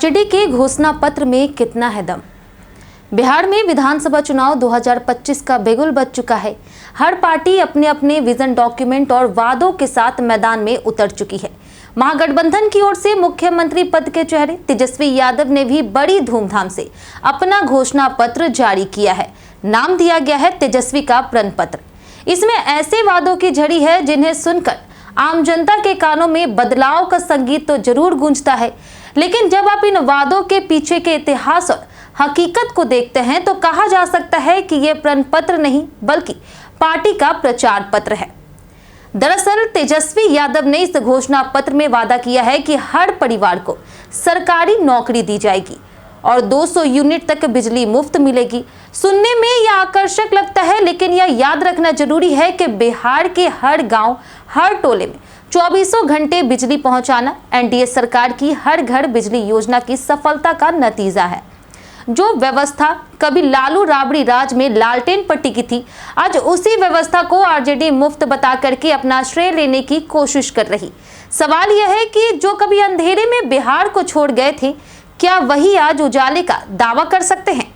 RJD के घोषणा पत्र में कितना है दम। बिहार में विधानसभा चुनाव 2025 का बिगुल बज चुका है। हर पार्टी अपने अपने विजन डॉक्यूमेंट और वादों के साथ मैदान में उतर चुकी है। महागठबंधन की ओर से मुख्यमंत्री पद के चेहरे तेजस्वी यादव ने भी बड़ी धूमधाम से अपना घोषणा पत्र जारी किया है। नाम दिया गया है तेजस्वी का प्रण पत्र। इसमें ऐसे वादों की झड़ी है जिन्हें सुनकर आम जनता के कानों में बदलाव का संगीत तो जरूर गूंजता है, लेकिन जब आप इन वादों के पीछे के इतिहास और हकीकत को देखते हैं तो कहा जा सकता है कि यह प्रण पत्र नहीं बल्कि पार्टी का प्रचार पत्र है। दरअसल तेजस्वी यादव ने इस घोषणा पत्र में वादा किया है कि हर परिवार को सरकारी नौकरी दी जाएगी और 200 यूनिट तक बिजली मुफ्त मिलेगी। सुनने में यह आकर्षक लगता है, लेकिन यह याद रखना जरूरी है कि बिहार के हर गांव, हर टोले में 24 घंटे बिजली पहुंचाना एनडीए सरकार की हर घर बिजली योजना की सफलता का नतीजा है। जो व्यवस्था कभी लालू राबड़ी राज में लालटेन पट्टी की थी, आज उसी व्यवस्था को आरजेडी मुफ्त बता करके अपना श्रेय लेने की कोशिश कर रही। सवाल यह है कि जो कभी अंधेरे में बिहार को छोड़ गए थे, क्या वही आज उजाले का दावा कर सकते हैं?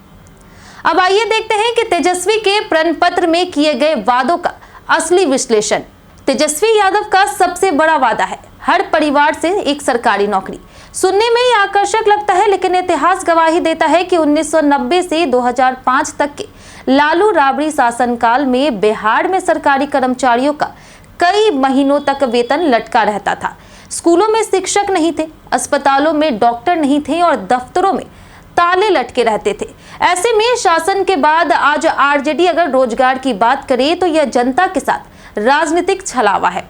अब आइए देखते हैं कि तेजस्वी के प्रण पत्र में किए गए वादों का असली विश्लेषण। तेजस्वी यादव का सबसे बड़ा वादा है हर परिवार से एक सरकारी नौकरी। सुनने में यह आकर्षक लगता है, लेकिन इतिहास गवाही देता है कि 1990 से 2005 तक के लालू राबड़ी शासनकाल में बिहार में सरकारी कर्मचारियों का कई महीनों तक वेतन लटका रहता था। स्कूलों में शिक्षक नहीं थे, अस्पतालों में डॉक्टर नहीं थे और दफ्तरों में ताले लटके रहते थे। ऐसे में शासन के बाद आज आरजेडी अगर रोजगार की बात करे तो यह जनता के साथ राजनीतिक छलावा है।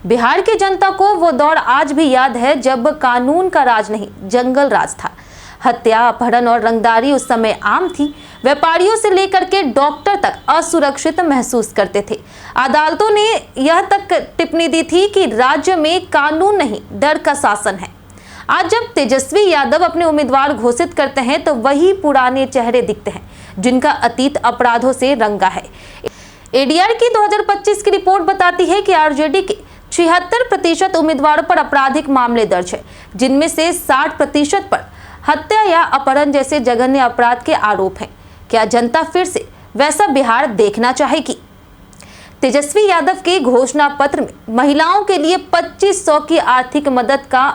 बिहार की जनता को वो दौर आज भी याद है जब कानून का राज नहीं, जंगल राज था। हत्या, अपहरण और रंगदारी उस समय आम थी। व्यापारियों से लेकर के डॉक्टर तक असुरक्षित महसूस करते थे। अदालतों ने यह तक टिप्पणी दी थी कि राज्य में कानून नहीं, डर का शासन है। आज जब तेजस्वी यादव अपने उम्मीदवार घोषित करते हैं तो वही पुराने चेहरे दिखते हैं जिनका अतीत अपराधों से रंगा है। एडीआर की 2025 की रिपोर्ट बताती है कि आरजेडी के 76% उम्मीदवारों पर आपराधिक मामले दर्ज है, जिनमें से 60% पर हत्या या अपहरण जैसे जघन्य अपराध के आरोप हैं। क्या जनता फिर से वैसा बिहार देखना चाहेगी? तेजस्वी यादव के घोषणा पत्र में महिलाओं के लिए 2500 की आर्थिक मदद का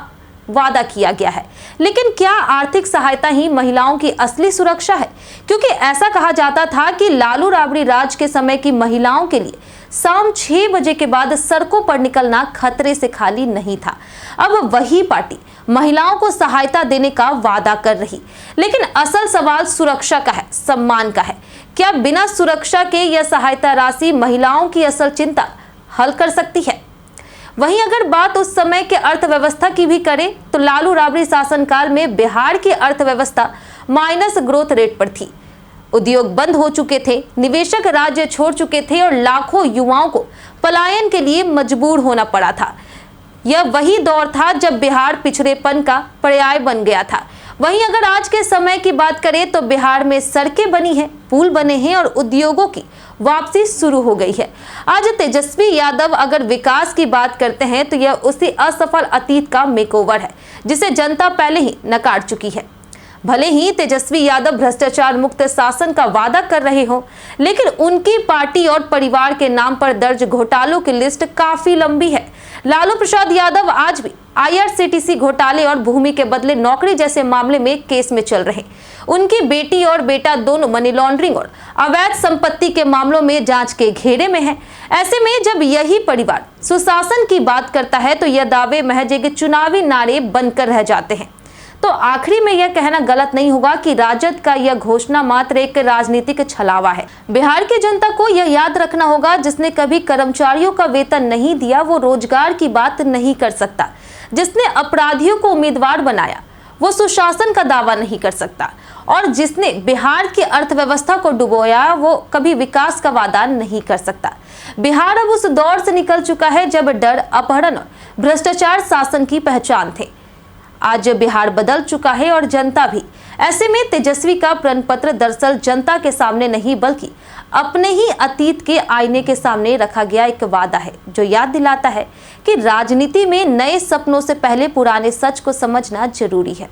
वादा किया गया है, लेकिन क्या आर्थिक सहायता ही महिलाओं की असली सुरक्षा है? क्योंकि ऐसा कहा जाता था कि लालू राबड़ी राज के समय की महिलाओं के लिए शाम 6 बजे के बाद सड़कों पर निकलना खतरे से खाली नहीं था। अब वही पार्टी महिलाओं को सहायता देने का वादा कर रही, लेकिन असल सवाल सुरक्षा का है, सम्मान का है। क्या बिना सुरक्षा के यह सहायता राशि महिलाओं की असल चिंता हल कर सकती है? वहीं अगर बात उस समय के अर्थव्यवस्था की भी करें तो लालू राबड़ी शासनकाल में बिहार की अर्थव्यवस्था माइनस ग्रोथ रेट पर थी। उद्योग बंद हो चुके थे, निवेशक राज्य छोड़ चुके थे और लाखों युवाओं को पलायन के लिए मजबूर होना पड़ा था। यह वही दौर था जब बिहार पिछड़ेपन का पर्याय बन गया था। वहीं अगर आज के समय की बात करें तो बिहार में सड़कें बनी हैं, पुल बने हैं और उद्योगों की वापसी शुरू हो गई है। आज तेजस्वी यादव अगर विकास की बात करते हैं तो यह उसी असफल अतीत का मेकओवर है जिसे जनता पहले ही नकार चुकी है। भले ही तेजस्वी यादव भ्रष्टाचार मुक्त शासन का वादा कर रहे हो, लेकिन उनकी पार्टी और परिवार के नाम पर दर्ज घोटालों की लिस्ट काफी लंबी है। लालू प्रसाद यादव आज भी आईआरसीटीसी घोटाले और भूमि के बदले नौकरी जैसे मामले में केस में चल रहे। उनकी बेटी और बेटा दोनों मनी लॉन्ड्रिंग और अवैध संपत्ति के मामलों में जांच के घेरे में हैं। ऐसे में जब यही परिवार सुशासन की बात करता है तो यह दावे महज एक चुनावी नारे बनकर रह जाते हैं। तो आखिरी में यह कहना गलत नहीं होगा कि राजद का यह घोषणा मात्र एक राजनीतिक छलावा है। बिहार की जनता को यह याद रखना होगा, जिसने कभी कर्मचारियों का वेतन नहीं दिया वो रोजगार की बात नहीं कर सकता। जिसने अपराधियों को उम्मीदवार बनाया वो सुशासन का दावा नहीं कर सकता, और जिसने बिहार की अर्थव्यवस्था को डुबोया वो कभी विकास का वादा नहीं कर सकता। बिहार अब उस दौर से निकल चुका है जब डर, अपहरण और भ्रष्टाचार शासन की पहचान थे। आज बिहार बदल चुका है और जनता भी। ऐसे में तेजस्वी का प्रण पत्र दरअसल जनता के सामने नहीं बल्कि अपने ही अतीत के आईने के सामने रखा गया एक वादा है, जो याद दिलाता है कि राजनीति में नए सपनों से पहले पुराने सच को समझना जरूरी है।